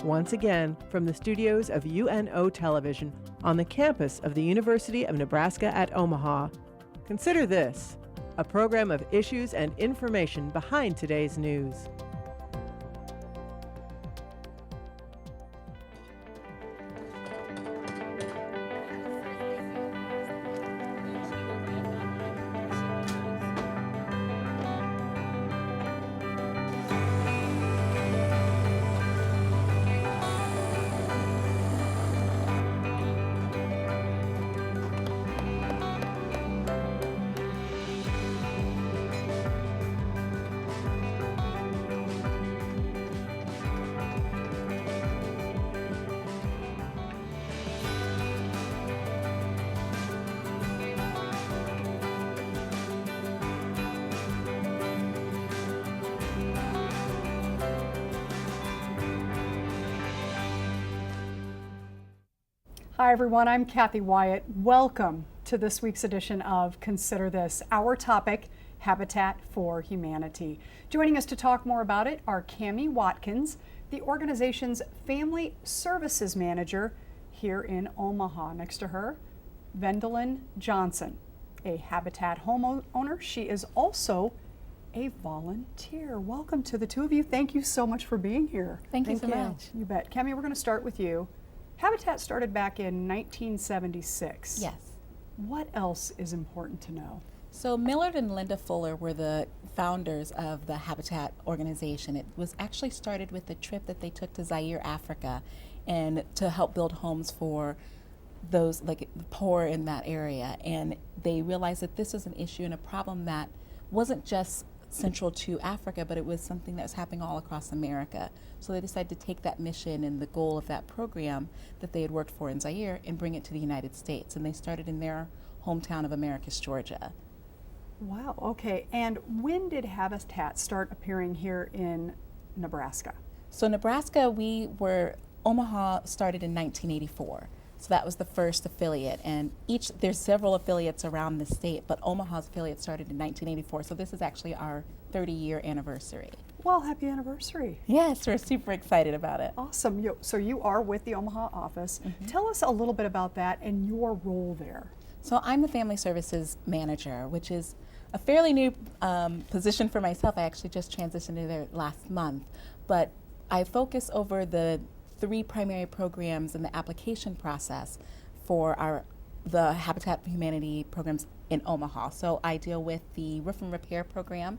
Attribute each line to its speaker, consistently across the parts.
Speaker 1: once again from the studios of UNO Television on the campus of the University of Nebraska at Omaha. Consider this, a program of issues and information behind today's news.
Speaker 2: Hi everyone, I'm Kathy Wyatt. Welcome to this week's edition of Consider This. Our topic, Habitat for Humanity. Joining us to talk more about it are Cami Watkins, the organization's Family Services Manager here in Omaha. Next to her, Vendolyn Johnson, a Habitat homeowner. She is also a volunteer. Welcome to the two of you. Thank you so much for being here.
Speaker 3: Thank you so much.
Speaker 2: You bet. Cami, we're going to start with you. Habitat started back in 1976.
Speaker 3: Yes.
Speaker 2: What else is important to know?
Speaker 3: So Millard and Linda Fuller were the founders of the Habitat organization. It was actually started with a trip that they took to Zaire, Africa, and to help build homes for those like the poor in that area. And they realized that this was an issue and a problem that wasn't just central to Africa, but it was something that was happening all across America. So they decided to take that mission and the goal of that program that they had worked for in Zaire and bring it to the United States. And they started in their hometown of Americus, Georgia.
Speaker 2: Wow, okay. And when did Habitat start appearing here in Nebraska?
Speaker 3: So Nebraska, Omaha started in 1984. So that was the first affiliate, and there's several affiliates around the state, but Omaha's affiliate started in 1984, so this is actually our 30-year anniversary.
Speaker 2: Well, happy anniversary.
Speaker 3: Yes, we're super excited about it.
Speaker 2: Awesome. So you are with the Omaha office. Mm-hmm. Tell us a little bit about that and your role there.
Speaker 3: So I'm the Family Services Manager, which is a fairly new position for myself. I actually just transitioned into there last month, but I focus over the 3 primary programs in the application process for the Habitat for Humanity programs in Omaha. So I deal with the roof and repair program,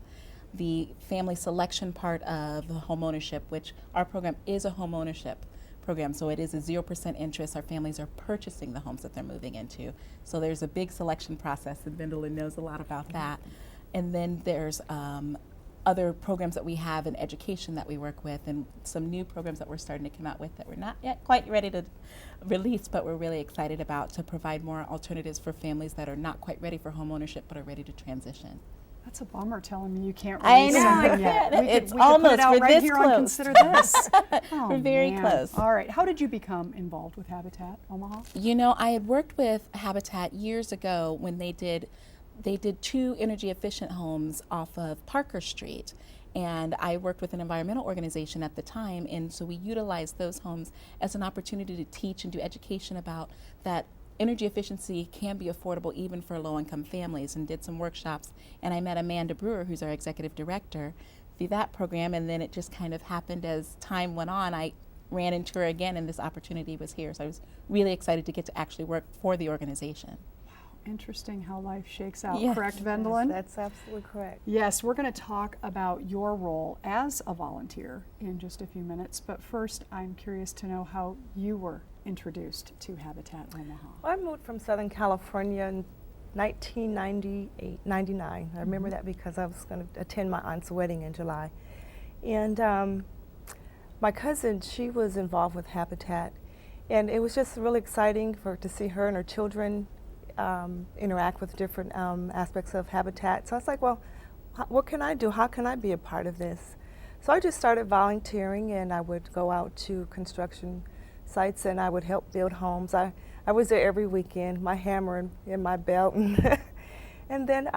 Speaker 3: the family selection part of the home ownership, which our program is a home ownership program, so it is a 0% interest. Our families are purchasing the homes that they're moving into. So there's a big selection process, and Vendolyn knows a lot about that. And then there's other programs that we have in education that we work with, and some new programs that we're starting to come out with that we're not yet quite ready to release, but we're really excited about, to provide more alternatives for families that are not quite ready for home ownership but are ready to transition.
Speaker 2: That's a bummer telling me you can't
Speaker 3: I
Speaker 2: release
Speaker 3: know,
Speaker 2: something yet.
Speaker 3: it's
Speaker 2: we
Speaker 3: almost,
Speaker 2: could put it out
Speaker 3: we're
Speaker 2: right
Speaker 3: this
Speaker 2: here
Speaker 3: close.
Speaker 2: on Consider This. Oh,
Speaker 3: we're very
Speaker 2: man.
Speaker 3: close.
Speaker 2: All right, how did you become involved with Habitat Omaha?
Speaker 3: You know, I had worked with Habitat years ago when they did 2 energy efficient homes off of Parker Street. And I worked with an environmental organization at the time, and so we utilized those homes as an opportunity to teach and do education about that energy efficiency can be affordable even for low-income families, and did some workshops. And I met Amanda Brewer, who's our executive director, through that program, and then it just kind of happened as time went on. I ran into her again, and this opportunity was here, so I was really excited to get to actually work for the organization.
Speaker 2: Interesting how life shakes out,
Speaker 3: Yes.
Speaker 2: correct, Vendolyn?
Speaker 4: Yes, that's absolutely correct.
Speaker 2: Yes, we're going to talk about your role as a volunteer in just a few minutes, but first I'm curious to know how you were introduced to Habitat Omaha.
Speaker 4: Well, I moved from Southern California in 1998, 99. I remember that because I was going to attend my aunt's wedding in July. And my cousin, she was involved with Habitat, and it was just really exciting to see her and her children interact with different aspects of Habitat. So I was like, well, what can I do? How can I be a part of this? So I just started volunteering, and I would go out to construction sites and I would help build homes. I was there every weekend, my hammer in my belt. And then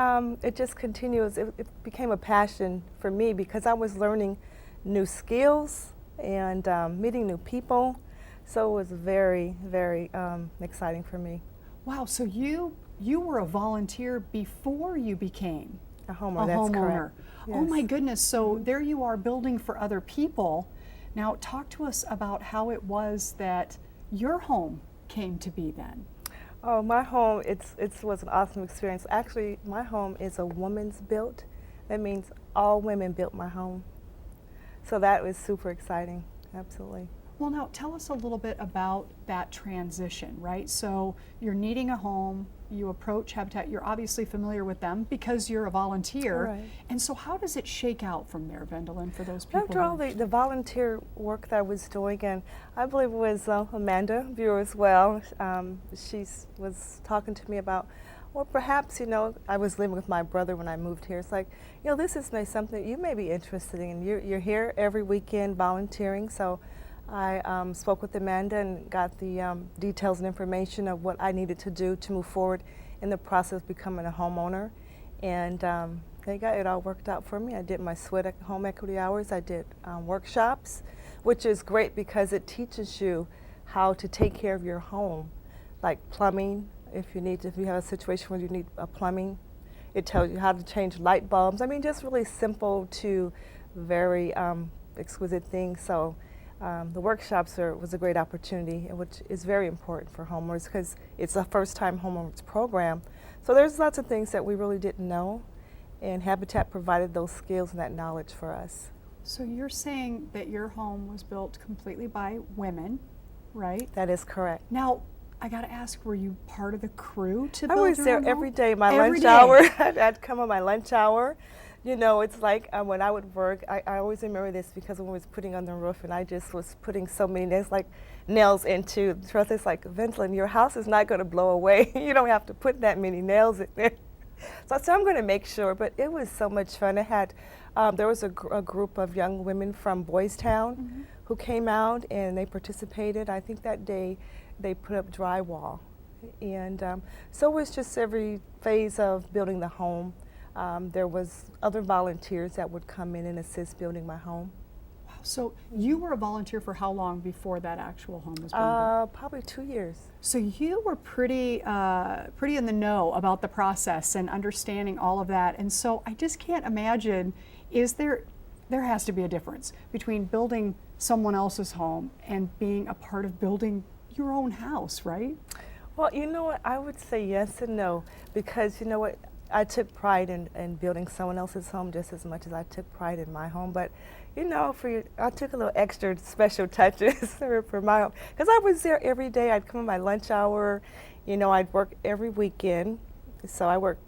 Speaker 4: it just continues. It became a passion for me because I was learning new skills and meeting new people. So it was very, very exciting for me.
Speaker 2: Wow, so you were a volunteer before you became
Speaker 4: A homeowner,
Speaker 2: a
Speaker 4: that's
Speaker 2: homeowner.
Speaker 4: correct.
Speaker 2: Oh my
Speaker 4: Yes.
Speaker 2: goodness, so there you are building for other people. Now talk to us about how it was that your home came to be then.
Speaker 4: Oh, my home, it was an awesome experience. Actually, my home is a woman's built. That means all women built my home. So that was super exciting, absolutely.
Speaker 2: Well, now tell us a little bit about that transition, right? So you're needing a home, you approach Habitat, you're obviously familiar with them because you're a volunteer.
Speaker 4: Right.
Speaker 2: And so how does it shake out from there, Vendolyn, for those people?
Speaker 4: After all the volunteer work that I was doing, and I believe it was Amanda Bureau as well, she was talking to me about, well, perhaps, I was living with my brother when I moved here. It's like, this is something you may be interested in. You're here every weekend volunteering, so I spoke with Amanda and got the details and information of what I needed to do to move forward in the process of becoming a homeowner. And it all worked out for me. I did my sweat home equity hours. I did workshops, which is great because it teaches you how to take care of your home, like plumbing. If you have a situation where you need plumbing, it tells you how to change light bulbs. I mean, just really simple to very exquisite things. So the workshops was a great opportunity, which is very important for homeowners because it's a first-time homeowners program. So there's lots of things that we really didn't know, and Habitat provided those skills and that knowledge for us.
Speaker 2: So you're saying that your home was built completely by women, right?
Speaker 4: That is correct.
Speaker 2: Now, I got to ask, were you part of the crew to
Speaker 4: I
Speaker 2: build
Speaker 4: was
Speaker 2: your
Speaker 4: there
Speaker 2: own
Speaker 4: every
Speaker 2: home?
Speaker 4: day, my
Speaker 2: Every
Speaker 4: lunch
Speaker 2: day.
Speaker 4: hour. I'd come on my lunch hour. It's like when I would work, I always remember this because when I was putting on the roof and I just was putting so many nails into the truss. It's like, Vendolyn, your house is not going to blow away. You don't have to put that many nails in there. So I'm going to make sure, but it was so much fun. There was a group of young women from Boys Town who came out and they participated. I think that day they put up drywall. And so it was just every phase of building the home. There was other volunteers that would come in and assist building my home.
Speaker 2: Wow. So you were a volunteer for how long before that actual home was being built?
Speaker 4: Probably 2 years.
Speaker 2: So you were pretty in the know about the process and understanding all of that. And so I just can't imagine, there has to be a difference between building someone else's home and being a part of building your own house, right?
Speaker 4: Well, you know what, I would say yes and no, because you know what, I took pride in building someone else's home just as much as I took pride in my home. But I took a little extra special touches for my home because I was there every day. I'd come on my lunch hour. I'd work every weekend. So I worked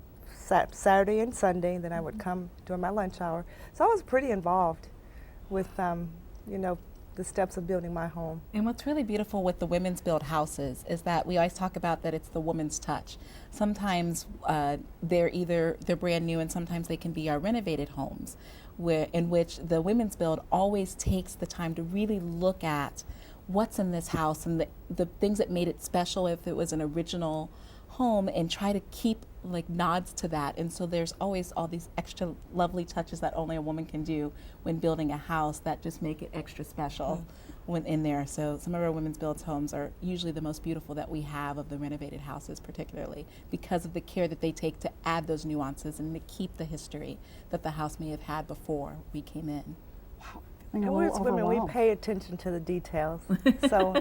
Speaker 4: Saturday and Sunday, and then I would come during my lunch hour. So I was pretty involved with the steps of building my home.
Speaker 3: And what's really beautiful with the women's built houses is that we always talk about that it's the woman's touch. Sometimes they're brand new, and sometimes they can be our renovated homes, in which the women's build always takes the time to really look at what's in this house and the things that made it special if it was an original home, and try to keep nods to that. And so there's always all these extra lovely touches that only a woman can do when building a house that just make it extra special when in there. So some of our women's built homes are usually the most beautiful that we have of the renovated houses, particularly because of the care that they take to add those nuances and to keep the history that the house may have had before we came in.
Speaker 2: Wow.
Speaker 4: And
Speaker 2: I'm a
Speaker 4: we
Speaker 2: little
Speaker 4: as women, we
Speaker 2: overwhelmed.
Speaker 4: pay attention to the details. So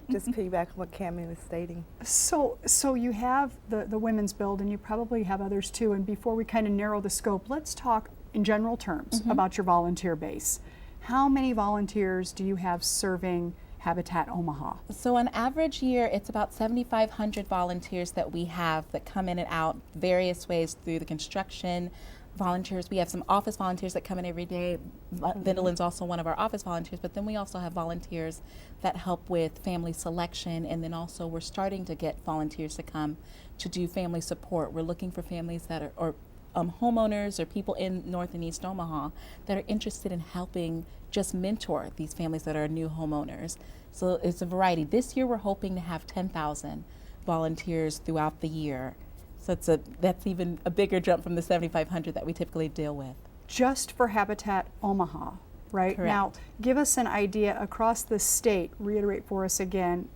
Speaker 4: just piggyback on what Cammie was stating.
Speaker 2: So you have the women's build, and you probably have others too. And before we kind of narrow the scope, let's talk in general terms about your volunteer base. How many volunteers do you have serving Habitat Omaha?
Speaker 3: So on average year, it's about 7,500 volunteers that we have that come in and out various ways through the construction volunteers. We have some office volunteers that come in every day. Vendolyn's also one of our office volunteers, but then we also have volunteers that help with family selection, and then also we're starting to get volunteers to come to do family support. We're looking for families that are homeowners or people in North and East Omaha that are interested in helping just mentor these families that are new homeowners. So it's a variety. This year we're hoping to have 10,000 volunteers throughout the year. So that's even a bigger jump from the 7,500 that we typically deal with.
Speaker 2: Just for Habitat Omaha, right?
Speaker 3: Correct.
Speaker 2: Now, give us an idea across the state, reiterate for us again,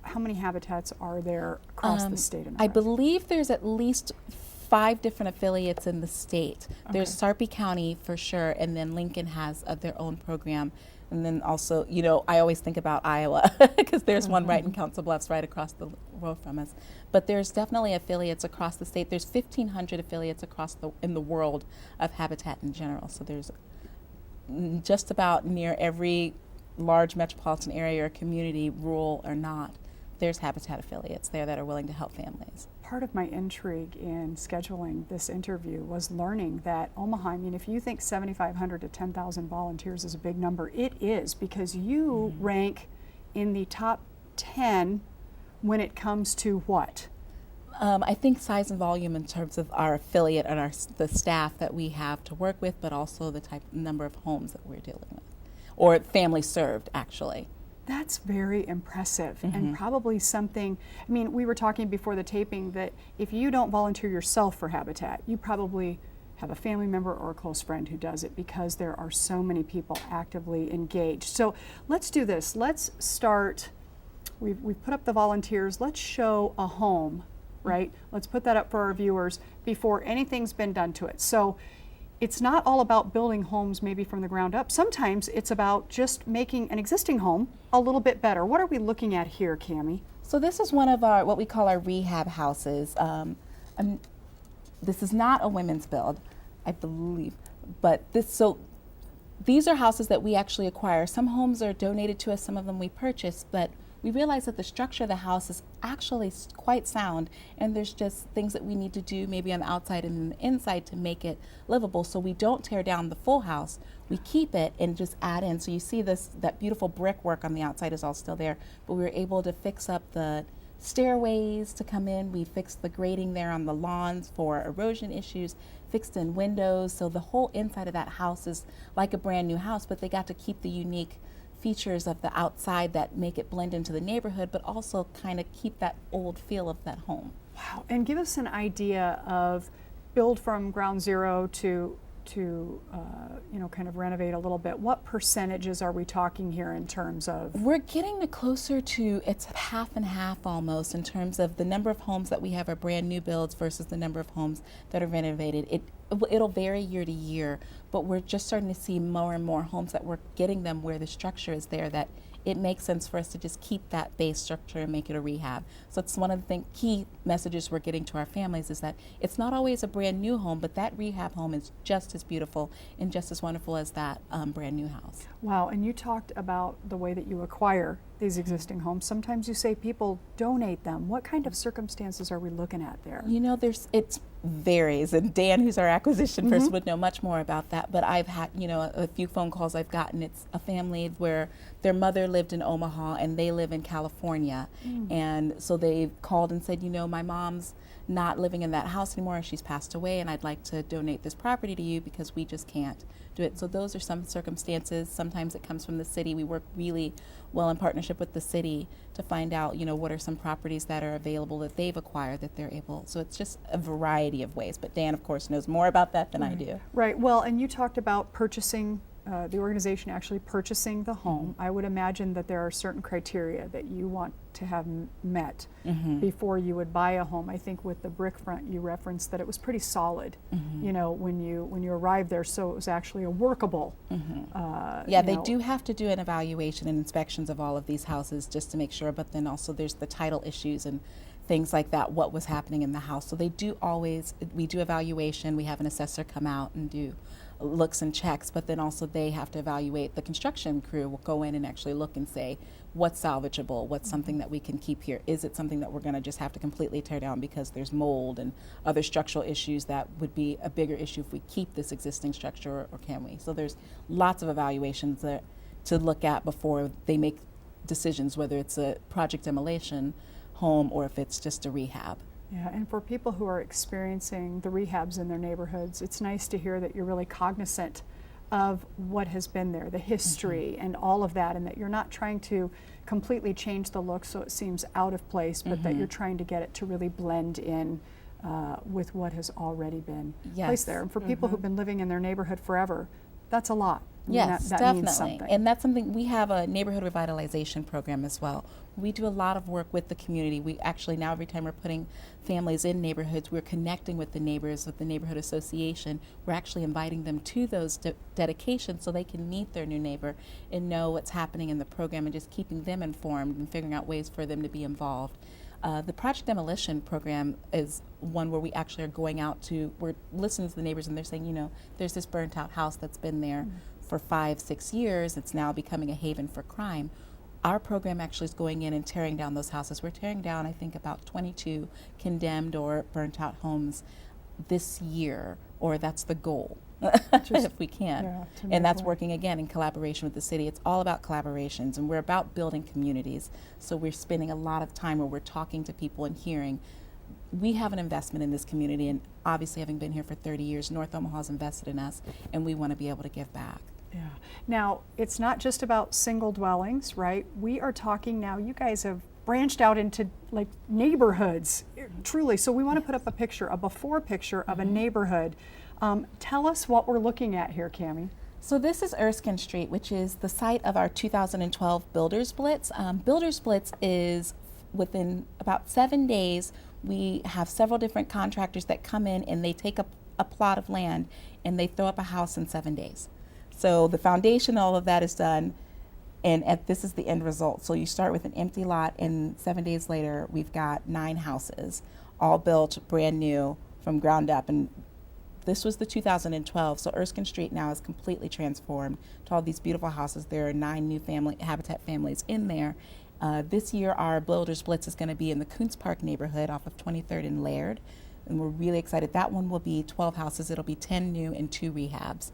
Speaker 2: how many habitats are there across the state of
Speaker 3: I
Speaker 2: Nebraska?
Speaker 3: believe there's at least 5 different affiliates in the state. There's Sarpy County for sure, and then Lincoln has their own program. And then also, you know, I always think about Iowa because there's one right in Council Bluffs, right across the road from us. But there's definitely affiliates across the state. There's 1,500 affiliates in the world of habitat in general. So there's just about near every large metropolitan area or community, rural or not, there's habitat affiliates there that are willing to help families.
Speaker 2: Part of my intrigue in scheduling this interview was learning that Omaha, I mean, if you think 7,500 to 10,000 volunteers is a big number, it is, because you rank in the top 10 when it comes to what?
Speaker 3: I think size and volume in terms of our affiliate and the staff that we have to work with, but also the number of homes that we're dealing with, or family served, actually.
Speaker 2: That's very impressive, and probably something, I mean, we were talking before the taping that if you don't volunteer yourself for Habitat, you probably have a family member or a close friend who does it, because there are so many people actively engaged. So let's do this. Let's start, we've put up the volunteers. Let's show a home, right? Let's put that up for our viewers before anything's been done to it. So it's not all about building homes maybe from the ground up. Sometimes it's about just making an existing home a little bit better. What are we looking at here, Cammie?
Speaker 3: So this is one of our, what we call our rehab houses. This is not a women's build, I believe, but these are houses that we actually acquire. Some homes are donated to us, some of them we purchase, but we realize that the structure of the house is actually quite sound, and there's just things that we need to do maybe on the outside and the inside to make it livable. So we don't tear down the full house, we keep it and just add in. So you see that beautiful brickwork on the outside is all still there, but we were able to fix up the stairways to come in. We fixed the grading there on the lawns for erosion issues, fixed in windows. So the whole inside of that house is like a brand new house, but they got to keep the unique features of the outside that make it blend into the neighborhood, but also kind of keep that old feel of that home.
Speaker 2: Wow, and give us an idea of build from ground zero to kind of renovate a little bit. What percentages are we talking here in terms of?
Speaker 3: We're getting closer to, it's half and half almost in terms of the number of homes that we have are brand new builds versus the number of homes that are renovated. It'll vary year to year, but we're just starting to see more and more homes that we're getting them where the structure is there, that it makes sense for us to just keep that base structure and make it a rehab. So it's one of the key messages we're getting to our families is that it's not always a brand new home, but that rehab home is just as beautiful and just as wonderful as that brand new house.
Speaker 2: Wow, and you talked about the way that you acquire these existing homes. Sometimes you say people donate them. What kind of circumstances are we looking at there?
Speaker 3: You know, it varies, and Dan, who's our acquisition person, would know much more about that, but I've had, a few phone calls I've gotten. It's a family where their mother lived in Omaha and they live in California, and so they called and said, my mom's not living in that house anymore, she's passed away, and I'd like to donate this property to you because we just can't do it. So those are some circumstances. Sometimes it comes from the city. We work really well in partnership with the city to find out, what are some properties that are available that they've acquired that they're able. So it's just a variety of ways. But Dan, of course, knows more about that than I do.
Speaker 2: Right. Well, and you talked about purchasing, the organization actually purchasing the home. I would imagine that there are certain criteria that you want to have met before you would buy a home. I think with the brick front, you referenced that it was pretty solid, when you arrived there, so it was actually a workable.
Speaker 3: Yeah, they do have to do an evaluation and inspections of all of these houses just to make sure, but then also there's the title issues and things like that, what was happening in the house. So we do evaluation, we have an assessor come out and do looks and checks, but then also they have to evaluate, the construction crew will go in and actually look and say, what's salvageable, what's something that we can keep here, is it something that we're going to just have to completely tear down because there's mold and other structural issues that would be a bigger issue if we keep this existing structure, or can we? So there's lots of evaluations to look at before they make decisions, whether it's a project demolition home or if it's just a rehab.
Speaker 2: Yeah, and for people who are experiencing the rehabs in their neighborhoods, it's nice to hear that you're really cognizant of what has been there, the history and all of that, and that you're not trying to completely change the look so it seems out of place, but that you're trying to get it to really blend in with what has already been placed there. And for people who've been living in their neighborhood forever, that's a lot. I mean,
Speaker 3: Yes,
Speaker 2: that means
Speaker 3: definitely.
Speaker 2: something.
Speaker 3: And that's something, we have a neighborhood revitalization program as well. We do a lot of work with the community. We actually now, every time we're putting families in neighborhoods, we're connecting with the neighbors, with the neighborhood association. We're actually inviting them to those dedications so they can meet their new neighbor and know what's happening in the program, and just keeping them informed and figuring out ways for them to be involved. The Project Demolition program is one where we actually are going out to, we're listening to the neighbors, and they're saying, you know, there's this burnt out house that's been there for 5-6 years. It's now becoming a haven for crime. Our program actually is going in and tearing down those houses. We're tearing down, I think, about 22 condemned or burnt out homes this year, or that's the goal, if we can.
Speaker 2: Yeah, to
Speaker 3: and
Speaker 2: make
Speaker 3: that's
Speaker 2: way.
Speaker 3: working again in collaboration with the city. It's all about collaborations, and we're about building communities. So we're spending a lot of time where we're talking to people and hearing. We have an investment in this community, and obviously, having been here for 30 years, North Omaha's invested in us, and we want to be able to give back.
Speaker 2: Yeah. Now, it's not just about single dwellings, right? We are talking now, you guys have branched out into like neighborhoods, truly. So we want to put up a picture, a before picture of a neighborhood. Tell us what we're looking at here, Cammie.
Speaker 3: So this is Erskine Street, which is the site of our 2012 Builders Blitz. Builders Blitz is within about 7 days. We have several different contractors that come in and they take a plot of land and they throw up a house in 7 days. So the foundation, all of that is done, and this is the end result. So you start with an empty lot, and 7 days later, we've got 9 houses, all built brand new from ground up. And this was the 2012, so Erskine Street now is completely transformed to all these beautiful houses. There are 9 new Habitat families in there. This year, our Builders Blitz is going to be in the Coons Park neighborhood off of 23rd and Laird, and we're really excited. That one will be 12 houses. It'll be 10 new and 2 rehabs.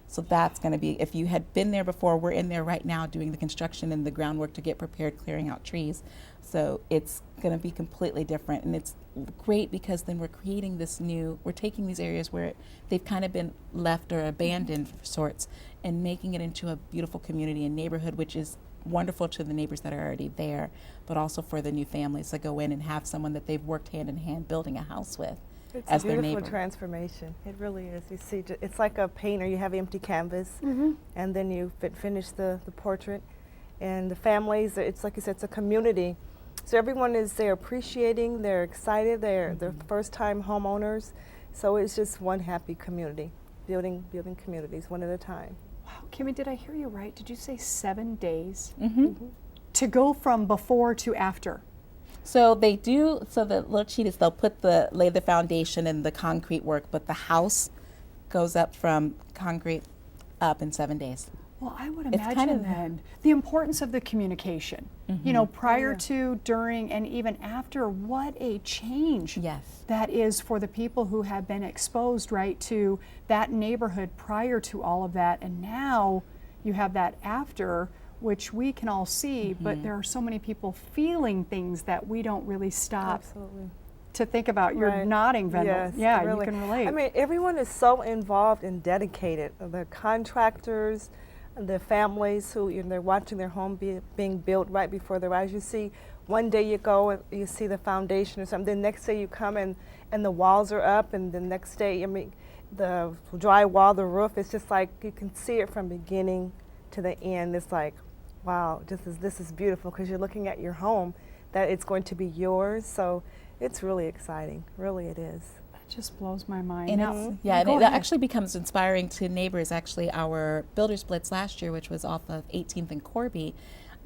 Speaker 3: So that's going to be, if you had been there before, we're in there right now doing the construction and the groundwork to get prepared, clearing out trees. So it's going to be completely different, and it's great because then we're creating this new, we're taking these areas where they've kind of been left or abandoned of sorts and making it into a beautiful community and neighborhood, which is wonderful to the neighbors that are already there, but also for the new families to go in and have someone that they've worked hand in hand building a house with.
Speaker 4: It's
Speaker 3: as
Speaker 4: a
Speaker 3: their
Speaker 4: beautiful
Speaker 3: neighbor.
Speaker 4: transformation. It really is. You see, it's like a painter. You have empty canvas, and then you finish the portrait. And the families, it's like you said, it's a community. So everyone is there appreciating, they're excited, they're first-time homeowners. So it's just one happy community, building communities one at a time.
Speaker 2: Wow, Cammie, did I hear you right? Did you say 7 days?
Speaker 3: Mm-hmm.
Speaker 2: To go from before to after?
Speaker 3: So they do, so the little cheat is they'll lay the foundation and the concrete work, but the house goes up from concrete up in 7 days.
Speaker 2: Well, I would
Speaker 3: It's
Speaker 2: imagine
Speaker 3: kind of-
Speaker 2: then the importance of the communication, you know, prior to, during, and even after, what a change
Speaker 3: Yes.
Speaker 2: that is for the people who have been exposed, right, to that neighborhood prior to all of that. And now you have that after, which we can all see, but there are so many people feeling things that we don't really stop
Speaker 4: Absolutely.
Speaker 2: to think about. You're
Speaker 4: Right.
Speaker 2: nodding, Vendel.
Speaker 4: Yes,
Speaker 2: Yeah,
Speaker 4: really.
Speaker 2: you can relate.
Speaker 4: I mean, everyone is so involved and dedicated. The contractors, the families who, you know, they're watching their home being built right before their eyes. You see, one day you go and you see the foundation or something. The next day you come and the walls are up, and the next day, I mean, the drywall, the roof, it's just like you can see it from beginning to the end. It's like, wow, this is beautiful, because you're looking at your home, that it's going to be yours. So it's really exciting. Really, it is.
Speaker 2: That just blows my mind.
Speaker 3: And
Speaker 2: Now-
Speaker 3: it's, yeah, and
Speaker 2: go
Speaker 3: it
Speaker 2: ahead.
Speaker 3: actually becomes inspiring to neighbors. Actually, our Builders Blitz last year, which was off of 18th and Corby,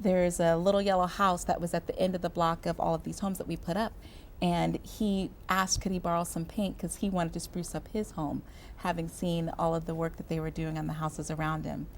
Speaker 3: there's a little yellow house that was at the end of the block of all of these homes that we put up. And he asked, could he borrow some paint, because he wanted to spruce up his home, having seen all of the work that they were doing on the houses around him.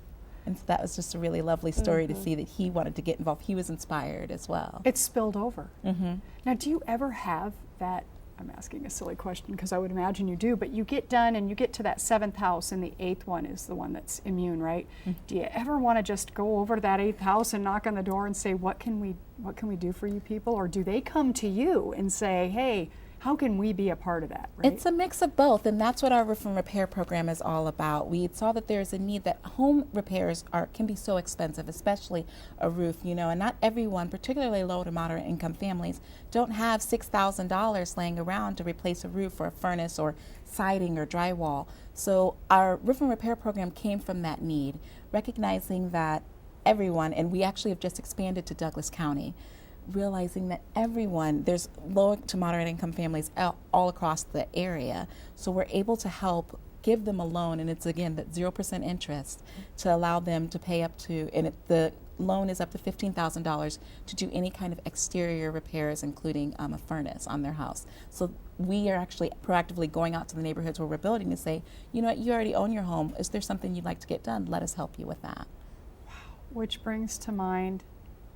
Speaker 3: And so that was just a really lovely story to see that he wanted to get involved. He was inspired as well.
Speaker 2: It's spilled over.
Speaker 3: Mm-hmm.
Speaker 2: Now, do you ever have that? I'm asking a silly question because I would imagine you do, but you get done and you get to that 7th house, and the 8th one is the one that's immune, right? Do you ever want to just go over to that 8th house and knock on the door and say, what can we do for you people? Or do they come to you and say, hey, How can we be a part of that, right?
Speaker 3: It's a mix of both, and that's what our roof and repair program is all about. We saw that there's a need that home repairs can be so expensive, especially a roof, you know, and not everyone, particularly low to moderate income families, don't have $6,000 laying around to replace a roof or a furnace or siding or drywall. So our roof and repair program came from that need, recognizing that everyone, and we actually have just expanded to Douglas County, realizing that everyone, there's low to moderate income families all across the area. So we're able to help give them a loan, and it's again that 0% interest to allow them to pay up to, and the loan is up to $15,000 to do any kind of exterior repairs, including a furnace on their house. So we are actually proactively going out to the neighborhoods where we're building to say, you know what, you already own your home. Is there something you'd like to get done? Let us help you with that.
Speaker 2: Which brings to mind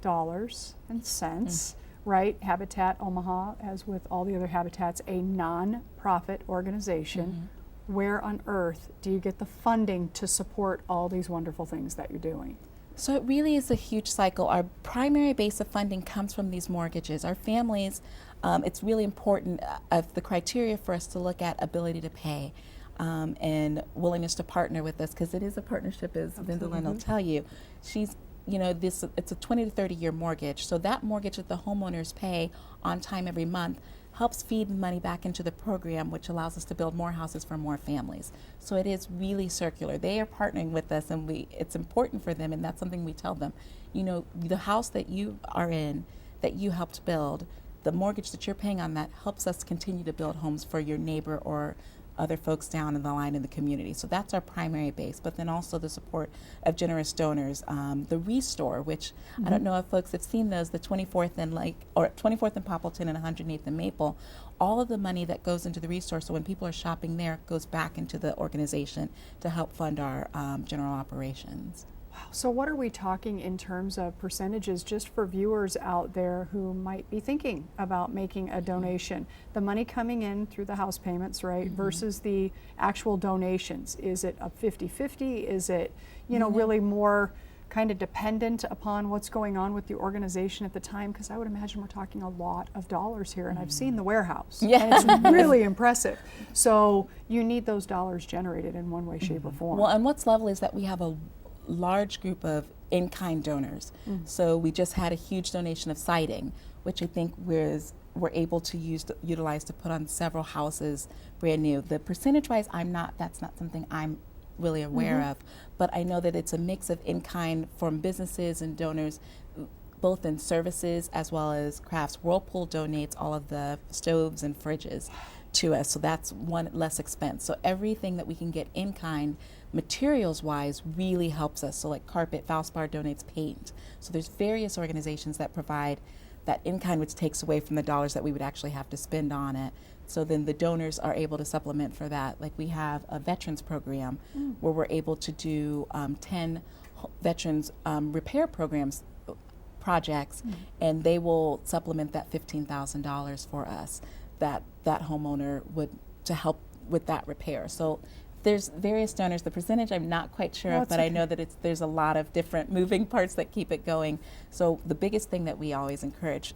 Speaker 2: dollars and cents, right? Habitat Omaha, as with all the other habitats, a non-profit organization. Where on earth do you get the funding to support all these wonderful things that you're doing?
Speaker 3: So it really is a huge cycle. Our primary base of funding comes from these mortgages. Our families, it's really important of the criteria for us to look at ability to pay and willingness to partner with us, because it is a partnership, as Vindelin will tell you. She's, you know, it's a 20 to 30 year mortgage. So that mortgage that the homeowners pay on time every month helps feed money back into the program, which allows us to build more houses for more families. So it is really circular. They are partnering with us, and it's important for them, and that's something we tell them. You know, the house that you are in, that you helped build, the mortgage that you're paying on that helps us continue to build homes for your neighbor or other folks down in the line in the community. So that's our primary base, but then also the support of generous donors. The Restore, which I don't know if folks have seen those, the 24th and 24th and Poppleton and 108th and Maple, all of the money that goes into the Restore, so when people are shopping there, goes back into the organization to help fund our general operations.
Speaker 2: So what are we talking in terms of percentages, just for viewers out there who might be thinking about making a donation? The money coming in through the house payments, right, versus the actual donations. Is it a 50-50? Is it, you know, really more kind of dependent upon what's going on with the organization at the time? Because I would imagine we're talking a lot of dollars here, and I've seen the warehouse.
Speaker 3: Yeah.
Speaker 2: And it's really impressive. So you need those dollars generated in one way, shape, or form.
Speaker 3: Well, and what's lovely is that we have a large group of in-kind donors. So we just had a huge donation of siding, which I think we're able to utilize to put on several houses brand new. The percentage-wise, that's not something I'm really aware of, but I know that it's a mix of in-kind from businesses and donors, both in services as well as crafts. Whirlpool donates all of the stoves and fridges to us, so that's one less expense. So everything that we can get in kind, materials wise, really helps us. So like carpet, Valspar donates paint. So there's various organizations that provide that in kind, which takes away from the dollars that we would actually have to spend on it. So then the donors are able to supplement for that. Like we have a veterans program where we're able to do 10 veterans repair projects, and they will supplement that $15,000 for us that homeowner would to help with that repair. So there's various donors. The percentage I'm not quite sure of, but I know that there's a lot of different moving parts that keep it going. So the biggest thing that we always encourage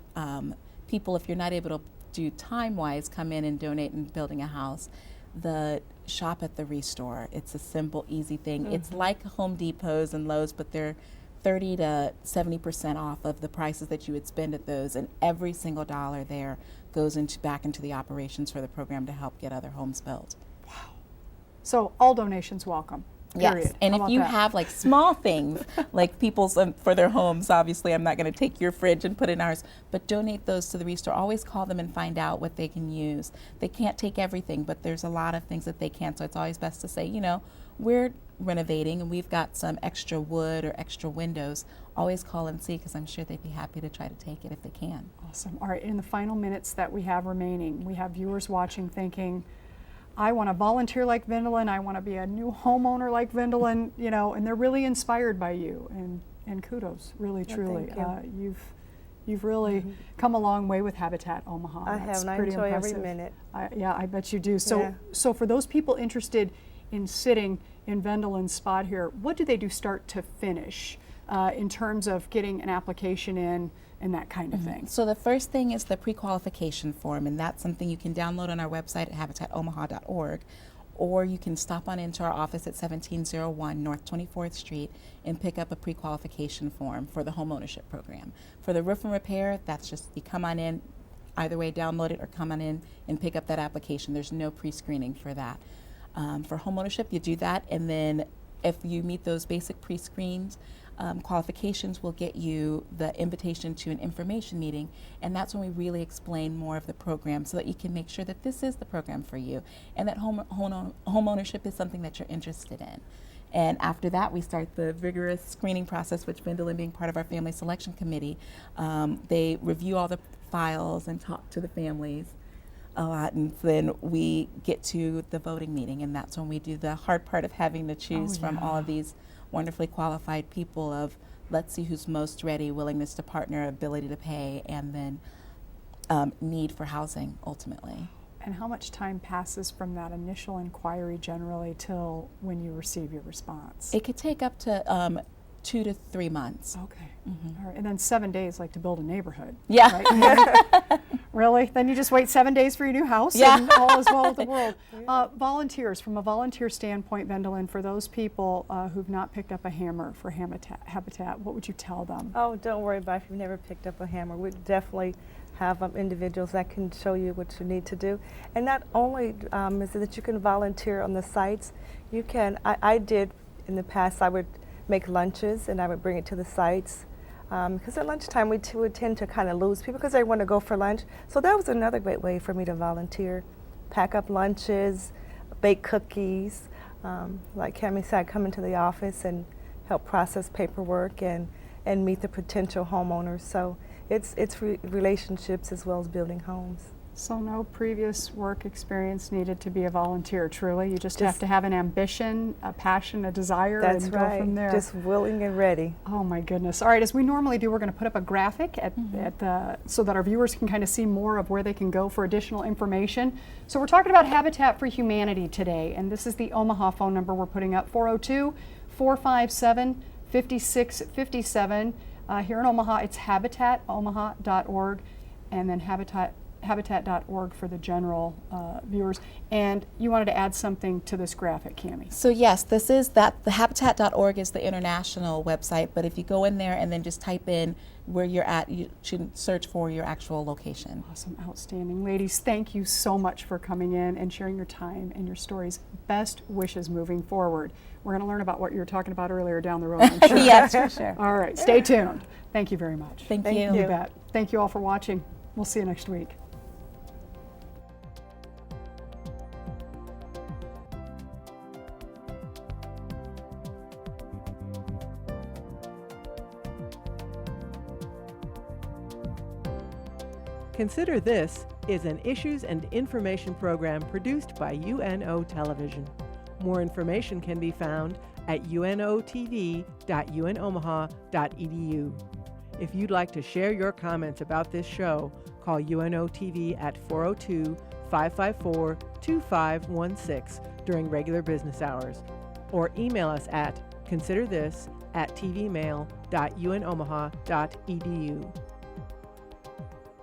Speaker 3: people, if you're not able to do time-wise, come in and donate in building a house. The shop at the Restore. It's a simple, easy thing. It's like Home Depots and Lowe's, but they're 30 to 70% off of the prices that you would spend at those, and every single dollar there goes back into the operations for the program to help get other homes built.
Speaker 2: So all donations welcome. Period.
Speaker 3: Yes, and
Speaker 2: How
Speaker 3: if
Speaker 2: about
Speaker 3: you
Speaker 2: that?
Speaker 3: have like small things, like people's for their homes, obviously I'm not going to take your fridge and put it in ours, but donate those to the Restore. Always call them and find out what they can use. They can't take everything, but there's a lot of things that they can, so it's always best to say, you know, we're renovating and we've got some extra wood or extra windows. Always call and see, because I'm sure they'd be happy to try to take it if they can.
Speaker 2: Awesome. All right, in the final minutes that we have remaining, we have viewers watching thinking, I want to volunteer like Vindelin, I want to be a new homeowner like Vindelin, you know, and they're really inspired by you, and kudos, really, truly.
Speaker 4: Thank you.
Speaker 2: You've really come a long way with Habitat Omaha.
Speaker 4: I
Speaker 2: That's
Speaker 4: have, and I
Speaker 2: pretty
Speaker 4: enjoy
Speaker 2: impressive.
Speaker 4: every minute.
Speaker 2: Yeah, I bet you do. So,
Speaker 4: Yeah.
Speaker 2: so for those people interested in sitting in Vindelin's spot here, what do they do start to finish? in terms of getting an application in and that kind of thing?
Speaker 3: So the first thing is the pre-qualification form, and that's something you can download on our website at habitatomaha.org, or you can stop on into our office at 1701 North 24th Street and pick up a pre-qualification form for the home ownership program. For the roof and repair, that's just you come on in, either way download it or come on in and pick up that application. There's no pre-screening for that. For home ownership, you do that, and then if you meet those basic pre-screens, qualifications will get you the invitation to an information meeting, and that's when we really explain more of the program so that you can make sure that this is the program for you and that home ownership is something that you're interested in. And after that, we start the rigorous screening process, which Vendolin, being part of our family selection committee, they review all the files and talk to the families a lot, and then we get to the voting meeting, and that's when we do the hard part of having to choose from all of these wonderfully qualified people of let's see who's most ready, willingness to partner, ability to pay, and then need for housing ultimately.
Speaker 2: And how much time passes from that initial inquiry generally till when you receive your response?
Speaker 3: It could take up to 2 to 3 months.
Speaker 2: Okay. All right. And then 7 days, like to build a neighborhood.
Speaker 3: Yeah.
Speaker 2: Right? Really? Then you just wait 7 days for your new house and all is well with the world. Volunteers, from a volunteer standpoint, Vendolin, for those people who've not picked up a hammer for Habitat, what would you tell them?
Speaker 4: Oh, don't worry about it if you've never picked up a hammer. We definitely have individuals that can show you what you need to do. And not only is it that you can volunteer on the sites, you can, I did in the past, I would make lunches and I would bring it to the sites. Because at lunchtime we would tend to kind of lose people because they want to go for lunch. So that was another great way for me to volunteer. Pack up lunches, bake cookies. Like Cammie said, come into the office and help process paperwork and meet the potential homeowners. So it's relationships as well as building homes.
Speaker 2: So no previous work experience needed to be a volunteer, truly. You just have to have an ambition, a passion, a desire, and go from there.
Speaker 4: Just willing and ready.
Speaker 2: Oh my goodness. All right, as we normally do, we're going to put up a graphic so that our viewers can kind of see more of where they can go for additional information. So we're talking about Habitat for Humanity today, and this is the Omaha phone number we're putting up, 402-457-5657. Here in Omaha, it's habitatomaha.org, and then habitat.org for the general viewers. And you wanted to add something to this graphic, Cammie.
Speaker 3: So yes, this is that. The habitat.org is the international website, but if you go in there and then just type in where you're at, you should search for your actual location.
Speaker 2: Awesome, outstanding. Ladies, thank you so much for coming in and sharing your time and your stories. Best wishes moving forward. We're going to learn about what you were talking about earlier down the road, I'm sure.
Speaker 3: Yes, for sure.
Speaker 2: All right, stay tuned. Thank you very much.
Speaker 3: Thank you.
Speaker 2: You bet. Thank you all for watching. We'll see you next week.
Speaker 1: Consider This is an issues and information program produced by UNO Television. More information can be found at unotv.unomaha.edu. If you'd like to share your comments about this show, call UNO TV at 402-554-2516 during regular business hours, or email us at considerthis@tvmail.unomaha.edu.